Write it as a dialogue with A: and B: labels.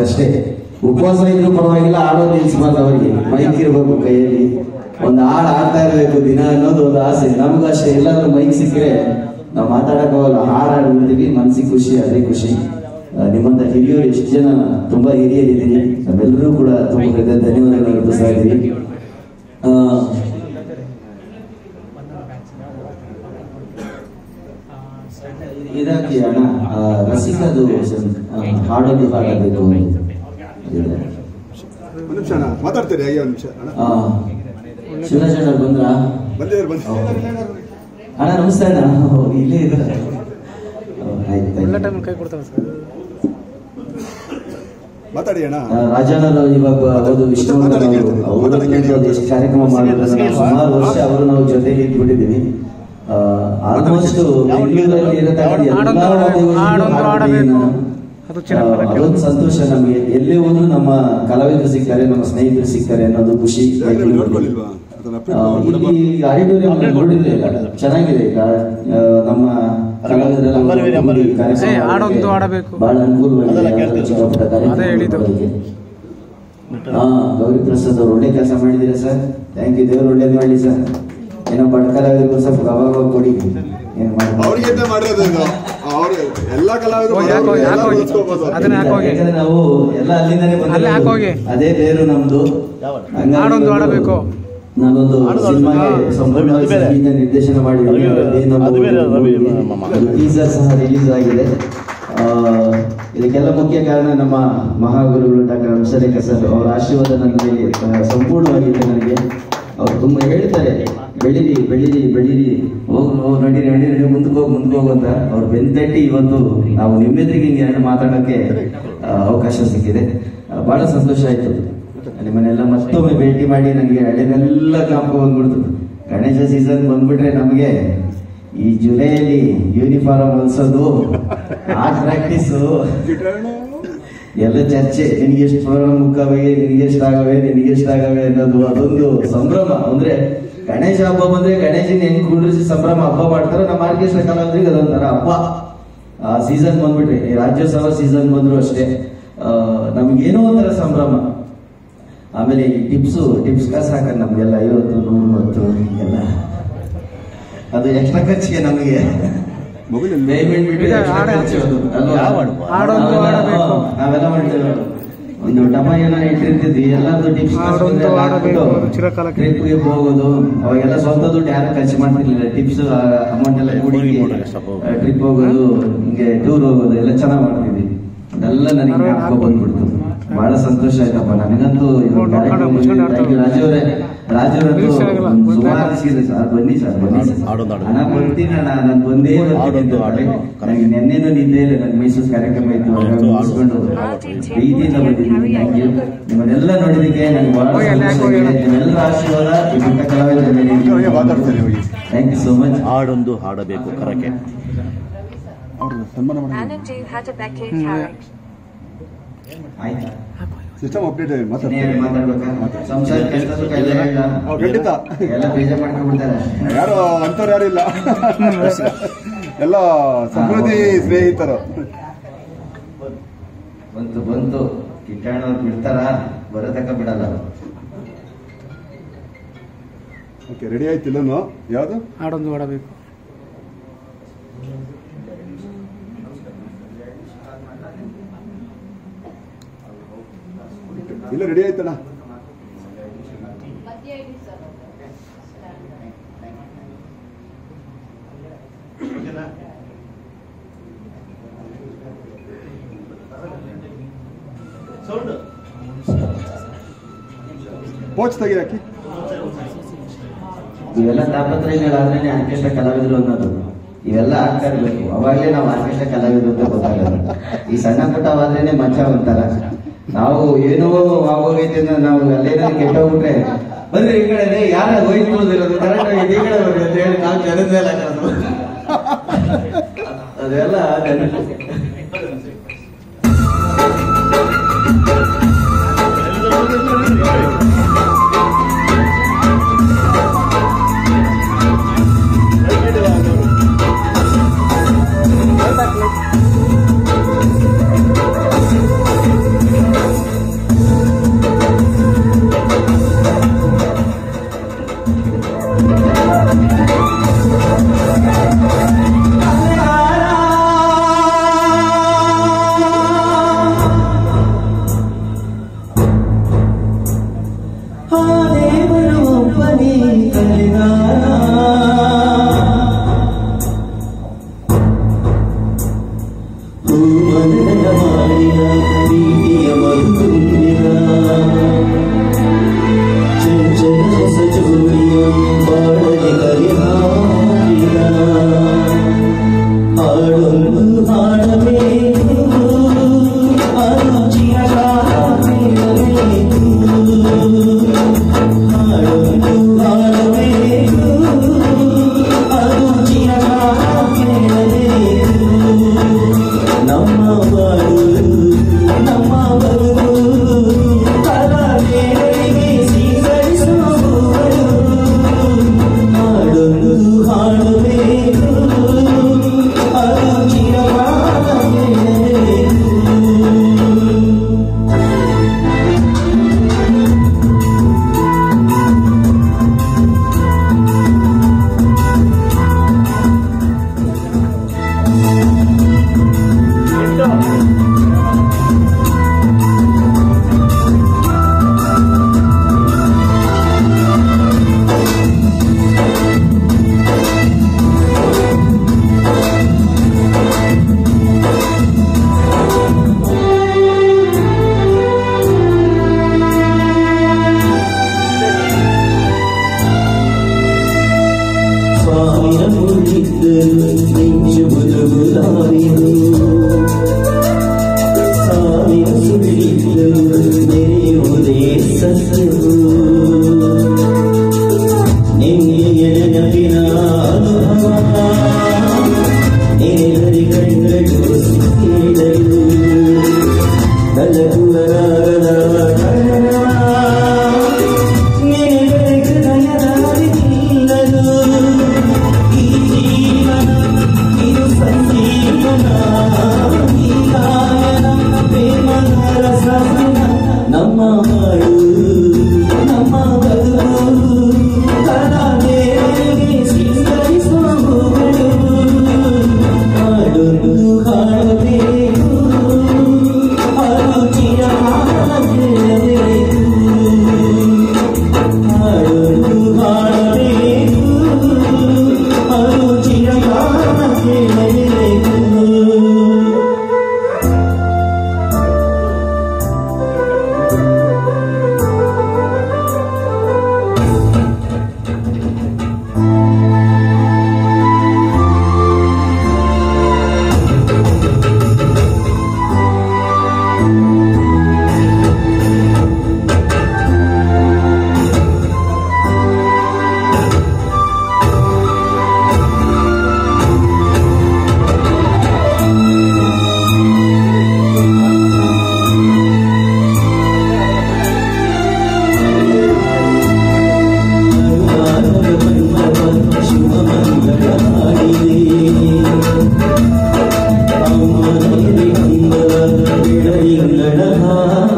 A: ಅಷ್ಟೇ ಉಪವಾಸ ಇದ್ರು ಪರವಾಗಿಲ್ಲ, ಆಡೋದು ನಿಲ್ಸ್ಬಾರ್ದು. ಅವರಿಗೆ ಮೈಕ್ ಇರ್ಬೇಕು ಕೈಯಲ್ಲಿ, ಒಂದು ಹಾಡು ಆಡ್ತಾ ಇರಬೇಕು ದಿನ ಅನ್ನೋದು ಒಂದು ಆಸೆ. ನಮಗೂ ಅಷ್ಟೇ, ಎಲ್ಲಾದ್ರೂ ಮೈಕ್ ಸಿಕ್ಕರೆ ನಾವು ಮಾತಾಡಕ್ ಹೋಗಲ್ಲ, ಹಾಡು ಬಿಡ್ತೀವಿ. ಮನ್ಸಿಗೆ ಖುಷಿ, ಅದೇ ಖುಷಿ. ನಿಮ್ಮಂತ ಹಿರಿಯರು ಎಷ್ಟು ಜನ, ತುಂಬಾ ಹಿರಿಯರಿದ್ದೀನಿ, ನಾವೆಲ್ಲರೂ ಕೂಡ ತುಂಬಾ ಧನ್ಯವಾದಗಳು ಅರ್ಪಿಸ್ತಾ ಇದ್ದೀವಿ. ಇದಕ್ಕೆ ಅಣ್ಣ ರಸಿಕದು ಹಾಡೋದು ಹಾಡಬೇಕು.
B: ಮಾತಾಡ್ತೀರಿ?
A: ಶಿವರಾಜ್ ಅಣ್ಣ ಬಂದ್ರ? ಅಣ್ಣ ನಮಸ್ತೆ ಅಣ್ಣ, ಇಲ್ಲೇ ಇದ್ದಾರೆ.
B: ಮಾತಾಡಿ ಅಣ್ಣ.
A: ರಾಜಣ್ಣರು ಇವಾಗ ಅವರು ಎಷ್ಟು ಕಾರ್ಯಕ್ರಮ ಮಾಡಿದ್ರೆ ಸುಮಾರು ವರ್ಷ ಅವರು ನಾವು ಜೊತೆಗೆ ಇಟ್ಬಿಟ್ಟಿದ್ದೀವಿ. ಆಲ್ಮೋಸ್ಟ್ ಬೆಂಗಳೂರಲ್ಲಿ ಅದೊಂದು ಸಂತೋಷ ನಮಗೆ. ಎಲ್ಲೇ ಹೋದ್ರು ನಮ್ಮ ಕಲಾವಿದರು ಸಿಗ್ತಾರೆ, ನಮ್ಮ ಸ್ನೇಹಿತರು ಸಿಗ್ತಾರೆ ಅನ್ನೋದು ಖುಷಿ. ಇಲ್ಲಿ ಆಡಿಟೋರಿಯಂ ನೋಡಿದ್ರೆ ಚೆನ್ನಾಗಿದೆ. ನಮ್ಮ ಕಲಾವಿದರೆಲ್ಲ ಬಹಳ ಅನುಕೂಲವಾಗಿದೆ. ಗೌರಿ ಪ್ರಸಾದ್ ಅವರು ಒಳ್ಳೆ ಕೆಲಸ ಮಾಡಿದ್ದೀರಾ ಸರ್, ಥ್ಯಾಂಕ್ ಯು. ದೇವರು ಒಳ್ಳೇದು ಮಾಡಲಿ ಸರ್. ಏನೋ ಬಡ ಕಲಾವಿದರಿಗೂ ಸ್ವಲ್ಪ ಅವಾಗ ಕೊಡಿ. ಏನ್ ನಾವು ಎಲ್ಲ ಅಲ್ಲಿಂದಾನೇ ಬಂದ, ಅದೇ ಬೇರು ನಮ್ದು. ನಾನೊಂದು ಸಿನಿಮಾಗೆ ಸಂಪೂರ್ಣವಾಗಿ ಸಂಗೀತ ನಿರ್ದೇಶನ ಮಾಡಿದ್ದೀನಿ. ಟೀಸರ್ ಸಹ ರಿಲೀಸ್ ಆಗಿದೆ. ಇದಕ್ಕೆಲ್ಲ ಮುಖ್ಯ ಕಾರಣ ನಮ್ಮ ಮಹಾಗುರುಗಳು ಡಾಕ್ಟರ್ ಹಂಸಲೇಖ ಸರ್. ಅವರ ಆಶೀರ್ವಾದ ನನ್ನ ಮೇಲೆ ಸಂಪೂರ್ಣವಾಗಿದೆ. ನನಗೆ ಅವ್ರು ತುಂಬಾ ಹೇಳ್ತಾರೆ, ಬೆಳೀರಿ ಬೆಳೀರಿ ಬೆಳೀರಿ, ಹೋಗು ನಡೀರಿ ನಡೀರಿ, ಮುಂದಕ್ಕೆ ಹೋಗು ಅಂತ. ಅವ್ರು ಬೆಂತಟ್ಟಿ ಇವತ್ತು ನಾವು ನಿಮ್ಮೆದ್ರಿಗೆ ಹಿಂಗೆ ಎರಡು ಮಾತಾಡೋಕ್ಕೆ ಅವಕಾಶ ಸಿಕ್ಕಿದೆ. ಬಹಳ ಸಂತೋಷ ಆಯ್ತು. ನಿಮ್ಮನ್ನೆಲ್ಲ ಮತ್ತೊಮ್ಮೆ ಭೇಟಿ ಮಾಡಿ ನನಗೆ ಹಳೆದೆಲ್ಲ ಜ್ಞಾಪಕ ಬಂದ್ಬಿಡ್ತು. ಗಣೇಶ ಸೀಸನ್ ಬಂದ್ಬಿಟ್ರೆ ನಮಗೆ ಈ ಜುಲೈಯಲ್ಲಿ ಯೂನಿಫಾರ್ಮ್ ಹೊಲ್ಸೋದು, ಆರ್ಟ್ ಪ್ರಾಕ್ಟೀಸು, ಎಲ್ಲ ಚರ್ಚೆ. ನಿನಗೆಷ್ಟು ಪ್ರೋಗ್ರಾಮ್ ಮುಗ್ಗವೆ, ನಿನಗೆಷ್ಟಾಗವೆ ಅನ್ನೋದು ಅದೊಂದು ಸಂಭ್ರಮ. ಅಂದ್ರೆ ಗಣೇಶ ಹಬ್ಬ ಬಂದ್ರೆ ಗಣೇಶನ ಹೆಂಗ್ ಕುಂಡ್ರಿಸಿ ಸಂಭ್ರಮ ಹಬ್ಬ ಮಾಡ್ತಾರೋ, ನಮ್ಮ ಆರ್ಕೆಸ್ಟ್ರಾ ಕಲಾವಿದರಿಗೆ ಅದೊಂಥರ ಹಬ್ಬ. ಆ ಸೀಸನ್ ಬಂದ್ಬಿಟ್ರೆ, ಈ ರಾಜ್ಯೋತ್ಸವ ಸೀಸನ್ ಬಂದ್ರು ಅಷ್ಟೇ ನಮ್ಗೇನೋ ಒಂಥರ ಸಂಭ್ರಮ. ಆಮೇಲೆ ಈ ಟಿಪ್ಸ್ ಕಾಸು ಹಾಕ ನಮ್ಗೆಲ್ಲ 50, 100, 10 ಎಲ್ಲ ಅದು ಎಕ್ಸ್ಟ್ರಾ ಖರ್ಚಿಗೆ ನಮಗೆ ನಾವೆಲ್ಲ ಮಾಡ್ತೇವೆ. ಒಂದು ಡಬ್ಬ ಏನೋ ಇಟ್ಟಿರ್ತಿದ್ವಿ, ಎಲ್ಲಾರ್ದು ಟಿಪ್ಸ್ ಟ್ರಿಪ್ಗೆ ಹೋಗೋದು. ಅವಾಗೆಲ್ಲ ಸ್ವಂತ ದುಡ್ಡು ಯಾರು ಖರ್ಚು ಮಾಡ್ತಿರ್ಲಿಲ್ಲ. ಟಿಪ್ಸ್ ಅಮೌಂಟ್ ಎಲ್ಲ ಕೂಡಿ ಟ್ರಿಪ್ ಹೋಗೋದು, ಹಿಂಗೆ ಟೂರ್ ಹೋಗೋದು ಎಲ್ಲ ಚೆನ್ನಾಗಿ ಮಾಡ್ತಿದ್ವಿ. ಅದೆಲ್ಲ ನನಗೆ ಜ್ಞಾಪಕ ಬಂದ್ಬಿಡ್ತು. ಬಹಳ ಸಂತೋಷ ಆಯ್ತಪ್ಪ ನನಗಂತೂ. ರಾಜವರಂತೂ ಸುಮಾರು ಸೀರೆ ಸರ್, ಬನ್ನಿ ಸರ್ ಹಣ ಕೊಡ್ತೀನಿ ಅಣ್ಣ, ನಾನು ಬಂದೇ ನನಗೆ ನೆನ್ನೆನೂ ನಿದ್ದೆ ಇಲ್ಲ. ನನ್ನ ಮೈಸೂರು ಕಾರ್ಯಕ್ರಮ ಇತ್ತು, ಮುಗಿಸ್ಕೊಂಡು ಪ್ರೀತಿಯಿಂದ ಬಂದಿದ್ದೀನಿ. Thank you. ನಿಮ್ಮನ್ನೆಲ್ಲ ನೋಡಿದಕ್ಕೆ ನನಗೆ ಬಹಳ ಸಂತೋಷ ಇದೆ. ನಿಮ್ಮೆಲ್ಲರ ಆಶೀರ್ವಾದ ಈ ಪುಟ್ಟ ಕಲಾವಿದರ ಮೇಲೆ. Thank you so much.
C: ಹಾಡೊಂದು ಹಾಡಬೇಕು ಕರಕೆ.
B: ಸಿಸ್ಟಮ್ ಅಪ್ಡೇಟ್
A: ಖಂಡಿತ
B: ಯಾರು ಅಂತವ್ರು ಯಾರು ಇಲ್ಲ, ಎಲ್ಲ ಸಮೃದ್ಧಿ ಸ್ನೇಹಿತರು.
A: ಬಂತು ಕಿಟ್ಟಣ್ಣವ್ರು ಬಿಡ್ತಾರ, ಬರೋತಕ್ಕ ಬಿಡಲ್ಲ.
B: ಓಕೆ, ರೆಡಿ ಆಯ್ತಿಲ್ಲನು? ಯಾವುದು
D: ಹಾಡೊಂದು ಹಾಡಬೇಕು.
B: ಇಲ್ಲ, ರೆಡಿ ಆಯ್ತಣ್ಣ. ಪೋಚ್ ತೆಗಿಯಾಕಿ.
A: ಇವೆಲ್ಲ ತಾಪತ್ರಯಗಳಾದ್ರೆ ಆರ್ಕೆಸ್ಟ್ರಾ ಕಲಾವಿದರು ಅನ್ನೋದು. ಇವೆಲ್ಲ ಆಗ್ತಾ ಇರ್ಬೇಕು, ಅವಾಗಲೇ ನಾವು ಆರ್ಕೆಸ್ಟ್ರಾ ಕಲಾವಿದರು ಅಂತ ಗೊತ್ತಾಗಲ್ಲ. ಈ ಸಣ್ಣ ಪುಟ್ಟವಾದ್ರೇನೆ ಮಜಾ ಅಂತಾರ. ನಾವು ಏನೋ ಆಗೋಗೈತೆ ಅಂದ್ರೆ ನಾವು ಅಲ್ಲೇನಾದ್ರು ಕೆಟ್ಟೋಗ್ಬಿಟ್ರೆ, ಬಂದ್ರೆ ಈ ಕಡೆ ಯಾರ ಹೋಯ್ತಿರೋದು ಕರೆಕ್ಟ್ ಆಗಿ ಈ ಕಡೆ ಬರ್ರಿ ಅಂತ ಹೇಳಿ ನಾವು ಜನದ ಮೇಲೆ ಅದೆಲ್ಲ ಮಾಡು ನಮ್ಮ ಬದುಕು ಕಲಾದೇವರಿಗೆ ಸಿಂಗರಿಸುವವುಗಳು ಹಾಡೊಂದು ಹಾಡಬೇಕು ಅದು ಚಿರಕಾಲ ಕೇಳಬೇಕು ಹಾಡೊಂದು ಹಾಡಬೇಕು ಅದು ಚಿರಕಾಲ ಕೇಳಬೇಕು Lada